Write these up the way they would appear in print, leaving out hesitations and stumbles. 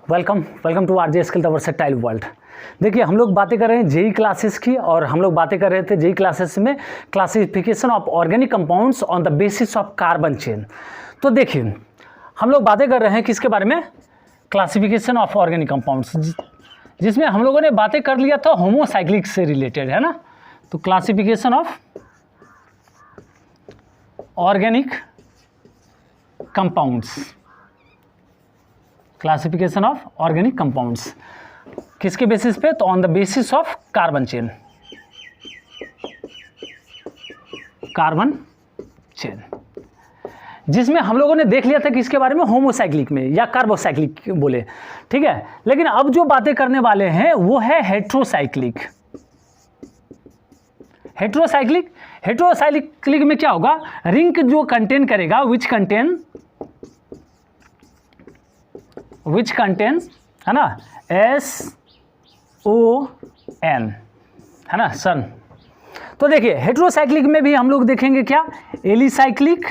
Welcome to RJ skill the versatile world. देखिए, हम लोग बातें कर रहे हैं जेई क्लासेस की, और हम लोग बातें कर रहे थे जेई क्लासेस में classification of organic compounds on the basis of carbon chain. तो देखिए, हम लोग बातें कर रहे हैं किसके बारे में? क्लासिफिकेशन ऑफ ऑर्गेनिक कंपाउंड्स, जिसमें हम लोगों ने बातें कर लिया था होमोसाइक्लिक से रिलेटेड, है ना। तो classification of organic compounds, classification of organic compounds किसके बेसिस पे? तो on the basis of carbon chain, carbon chain, जिसमें हम लोगों ने देख लिया था कि इसके बारे में होमोसाइक्लिक में या कार्बोसाइक्लिक बोले, ठीक है। लेकिन अब जो बातें करने वाले हैं वो है हेट्रोसाइक्लिक। हेट्रोसाइक्लिक में क्या होगा? रिंग जो कंटेन करेगा, विच कंटेन्स, है ना, SON, है ना, सन। तो देखिए, हेट्रोसाइक्लिक में भी हम लोग देखेंगे क्या? एलिसाइक्लिक,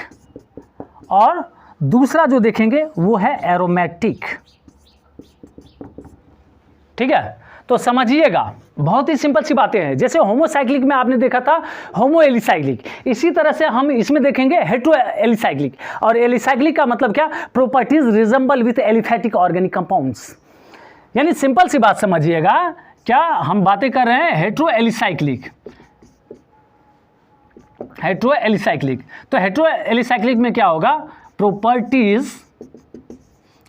और दूसरा जो देखेंगे वो है एरोमेटिक, ठीक है। तो समझिएगा, बहुत ही सिंपल सी बातें हैं। जैसे होमोसाइक्लिक में आपने देखा था होमो एलिसाइक्लिक, इसी तरह से हम इसमें देखेंगे हेट्रो एलिसाइक्लिक। और एलिसाइक्लिक का मतलब क्या? Properties resemble with aliphatic organic compounds. यानी सिंपल सी बात समझिएगा, क्या हम बातें कर रहे हैं? Hetero alicyclic. तो हेट्रो एलिसाइक्लिक में क्या होगा? प्रॉपर्टीज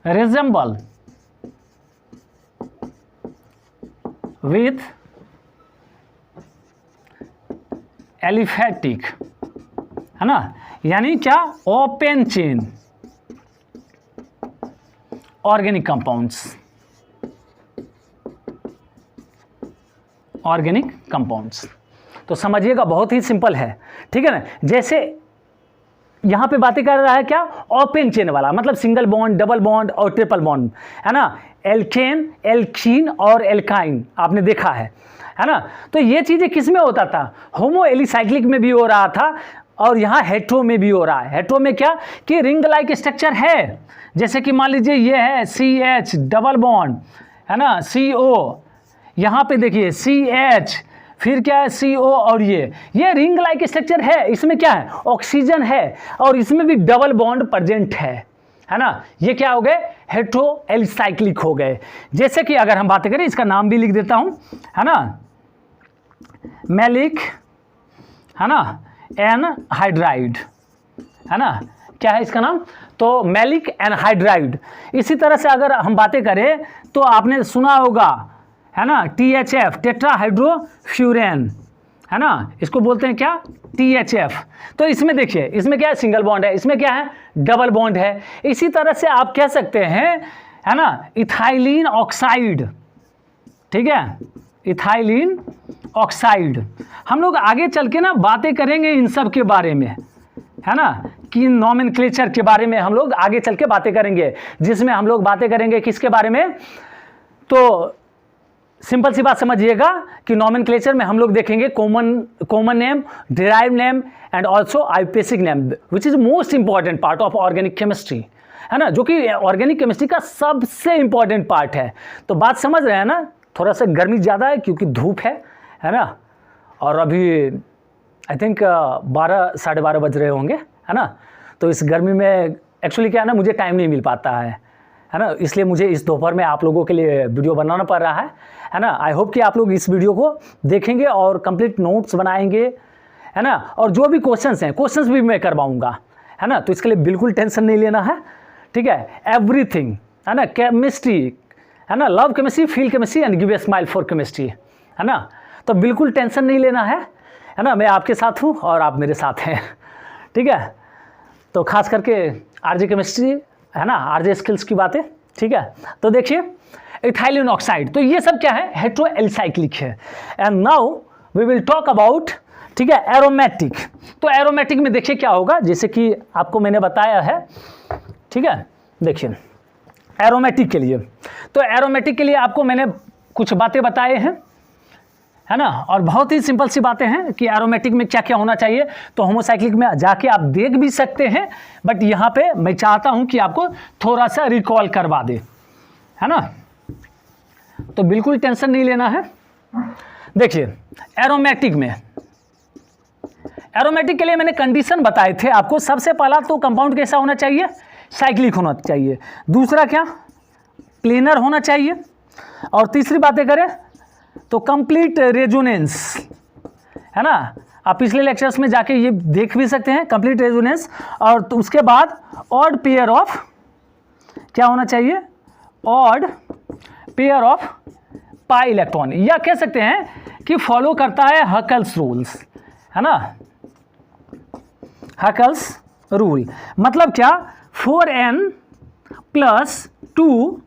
रिजेंबल विथ एलिफैटिक, है ना, यानी क्या? ओपन चेन ऑर्गेनिक कंपाउंड्स, तो समझिएगा बहुत ही सिंपल है, ठीक है ना। जैसे यहां पे बातें कर रहा है क्या? ओपन चेन वाला, मतलब सिंगल बॉन्ड, डबल बॉन्ड और ट्रिपल बॉन्ड, है ना, एल्केन, एल्कीन और एल्काइन आपने देखा है ना। तो ये चीजें किस में होता था? होमो एलिसाइक्लिक में भी हो रहा था, और यहाँ हेट्रो में भी हो रहा है। हेट्रो में क्या कि रिंग लाइक स्ट्रक्चर है, जैसे कि मान लीजिए ये है CH डबल बॉन्ड, है ना, CO, यहाँ पे देखिए CH, फिर क्या है CO, और ये रिंग लाइक स्ट्रक्चर है। इसमें क्या है? ऑक्सीजन है, और इसमें भी डबल बॉन्ड प्रेजेंट है ना। ये क्या हो गए? हेट्रो एलिसाइक्लिक हो गए। जैसे कि अगर हम बातें करें, इसका नाम भी लिख देता हूं, है ना, मैलिक, है ना, एनहाइड्राइड, है ना, क्या है इसका नाम? तो मैलिक एनहाइड्राइड। इसी तरह से अगर हम बातें करें तो आपने सुना होगा, है ना, THF, टेट्राहाइड्रोफ्यूरेन, है ना, इसको बोलते हैं क्या? THF। तो इसमें देखिए, इसमें क्या है? सिंगल बॉन्ड है, इसमें क्या है? डबल बॉन्ड है। इसी तरह से आप कह सकते हैं, है ना, इथाइलिन ऑक्साइड, ठीक है, इथाइलिन ऑक्साइड। हम लोग आगे चल के ना बातें करेंगे इन सब के बारे में, है ना, कि नॉमेनक्लेचर के बारे में हम लोग आगे चल के बातें करेंगे, जिसमें हम लोग बातें करेंगे किसके बारे में? तो सिंपल सी बात समझिएगा कि नॉमेनक्लेचर में हम लोग देखेंगे common name, derive name and also IUPAC name, which is most important part of organic chemistry, है ना, जो कि ऑर्गेनिक केमिस्ट्री का सबसे इंपॉर्टेंट पार्ट है। तो बात समझ रहे हैं ना? थोड़ा सा गर्मी ज़्यादा है क्योंकि धूप है ना, और अभी आई थिंक 12 साढ़े 12 बज रहे होंगे, है ना। तो इस गर्मी में एक्चुअली क्या है ना, मुझे टाइम नहीं मिल पाता है ना, इसलिए मुझे इस दोपहर में आप लोगों के लिए वीडियो बनाना पड़ रहा है ना। आई होप कि आप लोग इस वीडियो को देखेंगे और कंप्लीट नोट्स बनाएंगे, है ना, और जो भी क्वेश्चंस हैं, क्वेश्चंस भी मैं करवाऊंगा, है ना। तो इसके लिए बिल्कुल टेंशन नहीं लेना है, ठीक है। एवरीथिंग, है ना, केमिस्ट्री, है ना, love chemistry, feel chemistry and give a smile for chemistry, है ना। तो बिल्कुल टेंशन नहीं लेना है ना। मैं आपके साथ हूँ और आप मेरे साथ हैं, ठीक है। तो खास करके आरजे केमिस्ट्री, है ना, आरजे स्किल्स की बातें, ठीक है। तो देखिए, इथाइलिन ऑक्साइड, तो ये सब क्या है? हेट्रो एलिसाइक्लिक है। And now we will talk about, ठीक है, एरोमेटिक। तो एरोमेटिक में देखिए क्या होगा, जैसे कि आपको मैंने बताया है, ठीक है। देखिए एरोमेटिक के लिए, तो एरोमेटिक के लिए आपको मैंने कुछ बातें बताए हैं, है ना, और बहुत ही सिंपल सी बातें हैं कि एरोमेटिक में क्या क्या होना चाहिए। तो होमोसाइक्लिक में जाके आप देख भी सकते हैं, बट यहाँ पे मैं चाहता हूँ कि आपको थोड़ा सा रिकॉल करवा दे, है ना। तो बिल्कुल टेंशन नहीं लेना है। देखिए एरोमेटिक में, एरोमेटिक के लिए मैंने कंडीशन बताए थे आपको। सबसे पहला तो कंपाउंड कैसा होना चाहिए, साइक्लिक होना चाहिए। दूसरा क्या, प्लेनर होना चाहिए। और तीसरी बातें करें तो कंप्लीट रेजोनेंस, है ना। आप पिछले लेक्चर्स में जाके ये देख भी सकते हैं, कंप्लीट रेजोनेंस। और तो उसके बाद ऑड पेयर ऑफ, क्या होना चाहिए, odd pair of pi electron, या कह सकते हैं कि फॉलो करता है हकल्स रूल्स, है ना। हकल्स रूल मतलब क्या, 4n + 2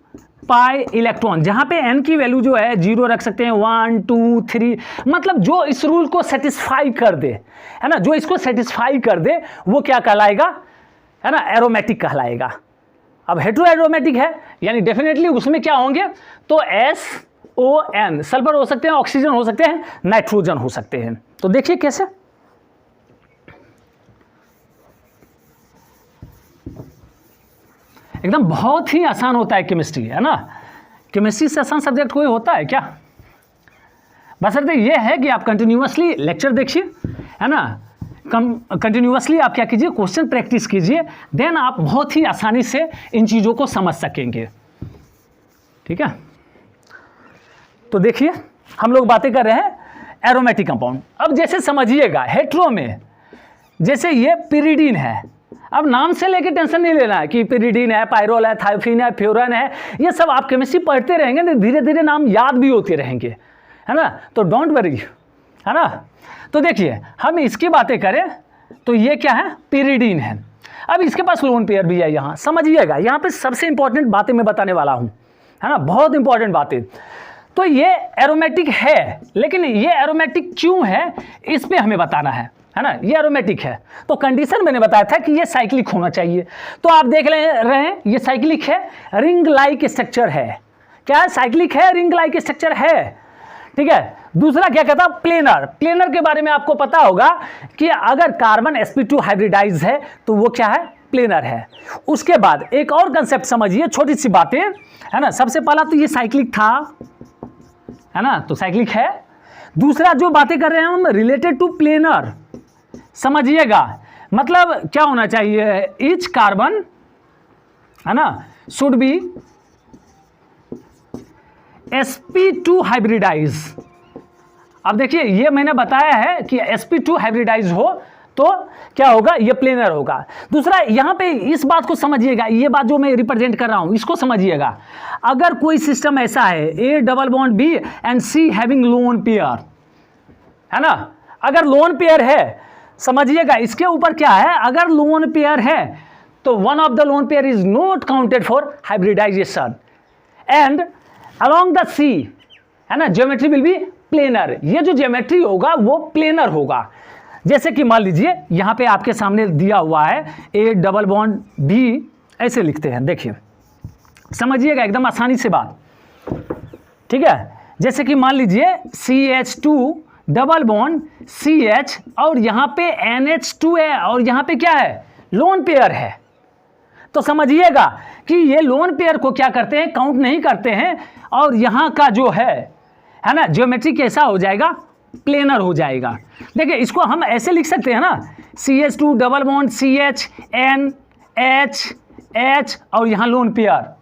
पाई इलेक्ट्रॉन, जहां पे n की वैल्यू जो है 0 रख सकते हैं, 1 2 3, मतलब जो इस रूल को सेटिस्फाई कर दे, है ना, जो इसको सेटिस्फाई कर दे वो क्या कहलाएगा, है ना, एरोमेटिक कहलाएगा। अब हेटेरो एरोमेटिक है, यानी डेफिनेटली उसमें क्या होंगे, तो SON, सल्फर हो सकते हैं, ऑक्सीजन हो सकते हैं, नाइट्रोजन हो सकते हैं। तो देखिए कैसे, एकदम बहुत ही आसान होता है केमिस्ट्री, है ना। केमिस्ट्री से आसान सब्जेक्ट कोई होता है क्या। बशर्ते ये है कि आप कंटिन्यूअसली लेक्चर देखिए, है ना, कंटिन्यूअसली आप क्या कीजिए, क्वेश्चन प्रैक्टिस कीजिए, देन आप बहुत ही आसानी से इन चीज़ों को समझ सकेंगे। ठीक है, तो देखिए हम लोग बातें कर रहे हैं एरोमेटिक कंपाउंड। अब जैसे समझिएगा हेटेरो में, जैसे ये पिरिडीन है, अब नाम से लेके टेंशन नहीं लेना है कि पिरिडीन है, पायरोल है, थायोफिन है, फ्यूरन है, ये सब आप केमिस्ट्री पढ़ते रहेंगे तो धीरे धीरे नाम याद भी होते रहेंगे, है ना। तो डोंट वरी, है ना। तो देखिए हम इसकी बातें करें तो ये क्या है, पिरिडीन है। अब इसके पास लोन पेयर भी है, यहाँ समझिएगा, यहाँ पे सबसे इंपॉर्टेंट बातें मैं बताने वाला हूँ, है ना, बहुत इंपॉर्टेंट बातें। तो ये एरोमेटिक है, लेकिन ये एरोमेटिक क्यों है इस पे हमें बताना है ना। ये एरोमेटिक है तो कंडीशन मैंने बताया था कि ये साइक्लिक होना चाहिए। तो आप देख रहे हैं ये साइक्लिक है, रिंग लाइक स्ट्रक्चर है। क्या है, साइक्लिक है, रिंग लाइक स्ट्रक्चर है। ठीक है, दूसरा क्या कहता, प्लेनर। प्लेनर के बारे में आपको पता होगा कि अगर कार्बन sp2 हाइब्रिडाइज है तो वो क्या है, प्लेनर है। उसके बाद एक और कंसेप्ट समझिए, छोटी सी बातें, है ना। सबसे पहला तो ये साइक्लिक था, है ना, तो साइक्लिक है। दूसरा जो बातें कर रहे हैं हम रिलेटेड टू प्लेनर, समझिएगा, मतलब क्या होना चाहिए, ईच कार्बन, है ना, शुड बी sp2 हाइब्रिडाइज। अब देखिए ये मैंने बताया है कि sp2 हाइब्रिडाइज हो तो क्या होगा, ये प्लेनर होगा। दूसरा यहाँ पे इस बात को समझिएगा, ये बात जो मैं रिप्रेजेंट कर रहा हूँ इसको समझिएगा। अगर कोई सिस्टम ऐसा है A double bond B and C having lone pair, है ना, अगर लोन पेयर है, समझिएगा इसके ऊपर क्या है, अगर लोन पेयर है तो one of the lone pair is not counted for hybridization and along the C, है ना, ज्योमेट्री विल बी प्लेनर। ये जो ज्योमेट्री होगा वो प्लेनर होगा। जैसे कि मान लीजिए यहाँ पे आपके सामने दिया हुआ है A डबल बॉन्ड B, ऐसे लिखते हैं, देखिए समझिएगा एकदम आसानी से बात। ठीक है, जैसे कि मान लीजिए CH2 डबल बॉन्ड CH और यहाँ पे NH2 है और यहाँ पे क्या है, लोन पेयर है। तो समझिएगा कि ये लोन पेयर को क्या करते हैं, काउंट नहीं करते हैं, और यहाँ का जो है ना, ज्योमेट्री कैसा हो जाएगा, प्लेनर हो जाएगा। देखिए इसको हम ऐसे लिख सकते हैं ना, CH2 double bond CH NH और यहाँ लोन पेयर,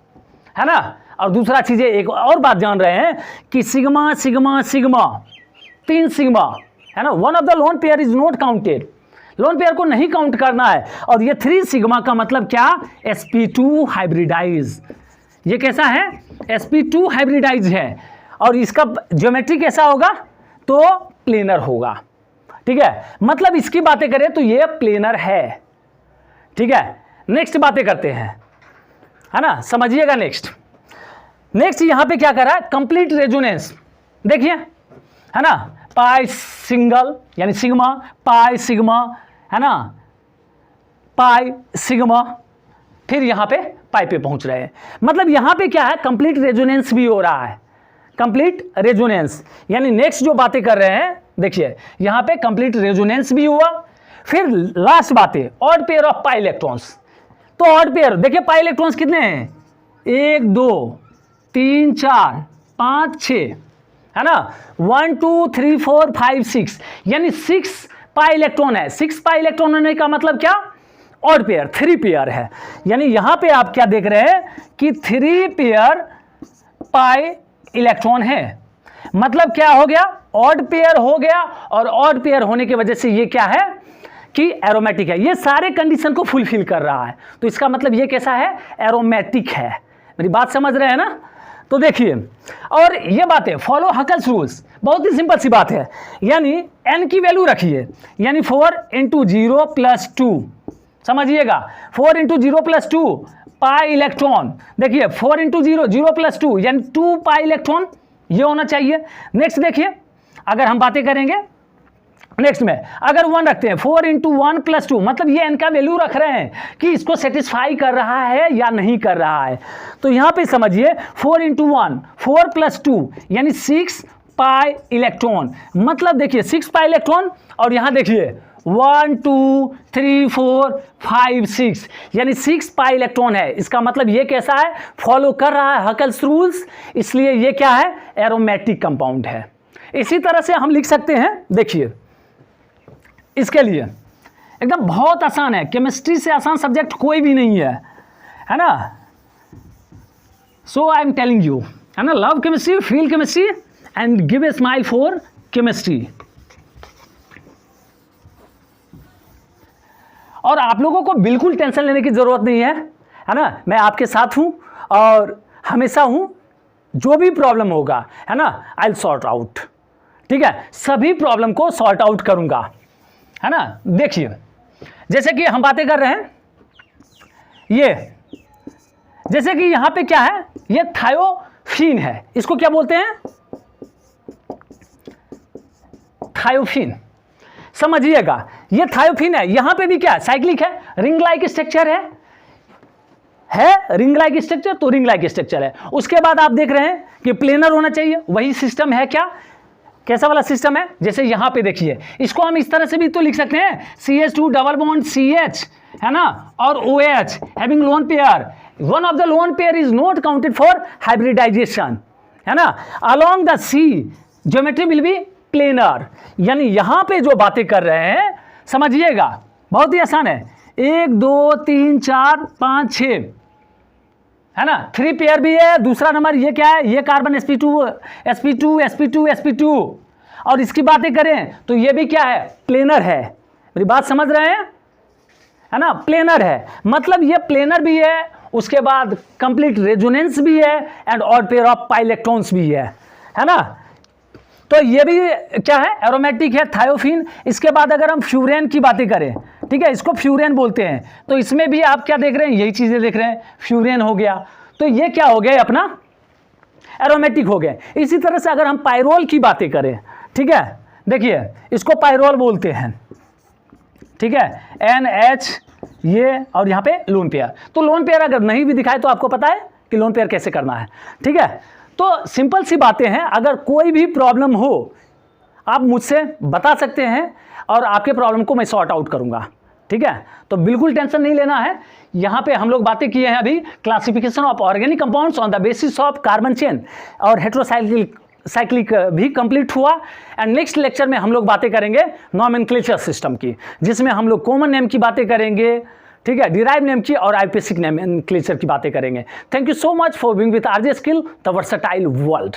है ना। और दूसरा चीज़ें एक और बात जान रहे हैं कि सिग्मा सिग्मा सिग्मा, 3 सिग्मा, है ना, one of the lone pair is not counted, lone pair को नहीं काउंट करना है। और ये 3 सिग्मा का मतलब क्या, sp2 हाइब्रिडाइज। ये कैसा है, sp2 हाइब्रिडाइज है और इसका ज्योमेट्री कैसा होगा, तो प्लेनर होगा। ठीक है, मतलब इसकी बातें करें तो ये प्लेनर है। ठीक है, नेक्स्ट बातें करते हैं, है ना, समझिएगा। नेक्स्ट यहाँ पे क्या कर रहा है, कंप्लीट रेजोनेंस। देखिए, है ना, पाई सिंगल यानी सिग्मा, पाई सिग्मा, है ना, पाई सिग्मा, फिर यहाँ पे पाई पे पहुँच रहे हैं। मतलब यहाँ पे क्या है, कंप्लीट रेजोनेंस भी हो रहा है, कंप्लीट रेजोनेंस। यानी नेक्स्ट जो बातें कर रहे हैं, देखिए यहाँ पे कंप्लीट रेजोनेंस भी हुआ। फिर लास्ट बातें, odd pair of pi electrons. तो ऑड पेयर देखिए, पाई इलेक्ट्रॉन्स कितने हैं, 1 2 3 4 5 6, है ना, 1 2 3 4 5 6, यानी 6 पाई इलेक्ट्रॉन है। 6 पाई इलेक्ट्रॉन होने का मतलब क्या, ऑड पेयर, 3 पेयर है। यानी यहां पे आप क्या देख रहे हैं कि 3 पेयर पाई इलेक्ट्रॉन है। मतलब क्या हो गया, ऑड पेयर हो गया, और ऑड पेयर होने की वजह से ये क्या है कि एरोमेटिक है। ये सारे कंडीशन को फुलफिल कर रहा है, तो इसका मतलब ये कैसा है, एरोमेटिक है। मेरी बात समझ रहे हैं ना। तो देखिए, और ये बात है, फॉलो हकल्स रूल्स, बहुत ही सिंपल सी बात है। यानी n की वैल्यू रखिए, यानी 4 × 0 + 2, समझिएगा, 4 × 0 + 2 पाई इलेक्ट्रॉन। देखिए 4 × 0 0 + 2 यानी 2 पाई इलेक्ट्रॉन, ये होना चाहिए। नेक्स्ट देखिए, अगर हम बातें करेंगे नेक्स्ट में, अगर 1 रखते हैं, 4 × 1 + 2, मतलब ये n का वैल्यू रख रहे हैं कि इसको सेटिस्फाई कर रहा है या नहीं कर रहा है। तो यहां पे समझिए 4 × 1 4 + 2 यानी 6 पाई इलेक्ट्रॉन। मतलब देखिए 6 पाई इलेक्ट्रॉन, और यहां देखिए 1 2 3 4 5 6 यानी 6 पाई इलेक्ट्रॉन है। इसका मतलब ये कैसा है, फॉलो कर रहा है हकल्स रूल्स, इसलिए ये क्या है, एरोमेटिक कंपाउंड है। इसी तरह से हम लिख सकते हैं, देखिए इसके लिए एकदम बहुत आसान है, केमिस्ट्री से आसान सब्जेक्ट कोई भी नहीं है ना। सो आई एम टेलिंग यू, है ना, love chemistry, feel chemistry and give a smile for chemistry. और आप लोगों को बिल्कुल टेंशन लेने की जरूरत नहीं है ना, मैं आपके साथ हूं और हमेशा हूं। जो भी प्रॉब्लम होगा, है ना, आई विल सॉर्ट आउट, ठीक है, सभी प्रॉब्लम को सॉर्ट आउट करूंगा, है ना। देखिए जैसे कि हम बातें कर रहे हैं, ये जैसे कि यहां पे क्या है, ये थायोफिन है, इसको क्या बोलते हैं, थायोफिन, समझिएगा, ये थायोफिन है। यहां पे भी क्या है, साइक्लिक है, रिंग लाइक स्ट्रक्चर है रिंग लाइक स्ट्रक्चर, तो रिंग लाइक स्ट्रक्चर है। उसके बाद आप देख रहे हैं कि प्लेनर होना चाहिए, वही सिस्टम है क्या, कैसा वाला सिस्टम है, जैसे यहां पे देखिए, इसको हम इस तरह से भी तो लिख सकते हैं, CH2 डबल बॉन्ड CH, है ना, और OH having lone pair, one of the lone pair is not counted for hybridization, है ना। Along the C geometry will be planar. यानी यहां पे जो बातें कर रहे हैं, समझिएगा, बहुत ही आसान है, 1 2 3 4 5 6, है ना, 3 पेयर भी है। दूसरा नंबर ये क्या है, ये कार्बन sp2 और इसकी बातें करें तो ये भी क्या है, प्लेनर है। मेरी बात समझ रहे हैं, है ना, प्लेनर है, मतलब ये प्लेनर भी है, उसके बाद कंप्लीट रेजोनेंस भी है, and odd pair of pi electrons भी है ना। तो ये भी क्या है, एरोमेटिक है, थायोफिन। इसके बाद अगर हम फ्यूरेन की बातें करें, ठीक है, इसको फ्यूरेन बोलते हैं, तो इसमें भी आप क्या देख रहे हैं, यही चीजें देख रहे हैं, फ्यूरेन हो गया, तो ये क्या हो गया, अपना एरोमेटिक हो गया। इसी तरह से अगर हम पायरोल की बातें करें, ठीक है, देखिए इसको पायरोल बोलते हैं, ठीक है, NH ये, और यहाँ पे लोन पेयर। तो लोन पेयर अगर नहीं भी दिखाए तो आपको पता है कि लोन पेयर कैसे करना है, ठीक है। तो सिंपल सी बातें हैं, अगर कोई भी प्रॉब्लम हो आप मुझसे बता सकते हैं और आपके प्रॉब्लम को मैं सॉर्ट आउट करूंगा, ठीक है। तो बिल्कुल टेंशन नहीं लेना है। यहाँ पे हम लोग बातें किए हैं अभी classification of organic compounds on the basis of carbon chain, और हेट्रोसाइक्लिक भी कंप्लीट हुआ। एंड नेक्स्ट लेक्चर में हम लोग बातें करेंगे नॉमेनक्लेचर सिस्टम की, जिसमें हम लोग कॉमन नेम की बातें करेंगे, ठीक है, डिराइव नेम की और आइपेसिक नेम क्लेचर की बातें करेंगे। Thank you so much for being with RJ skill the versatile world.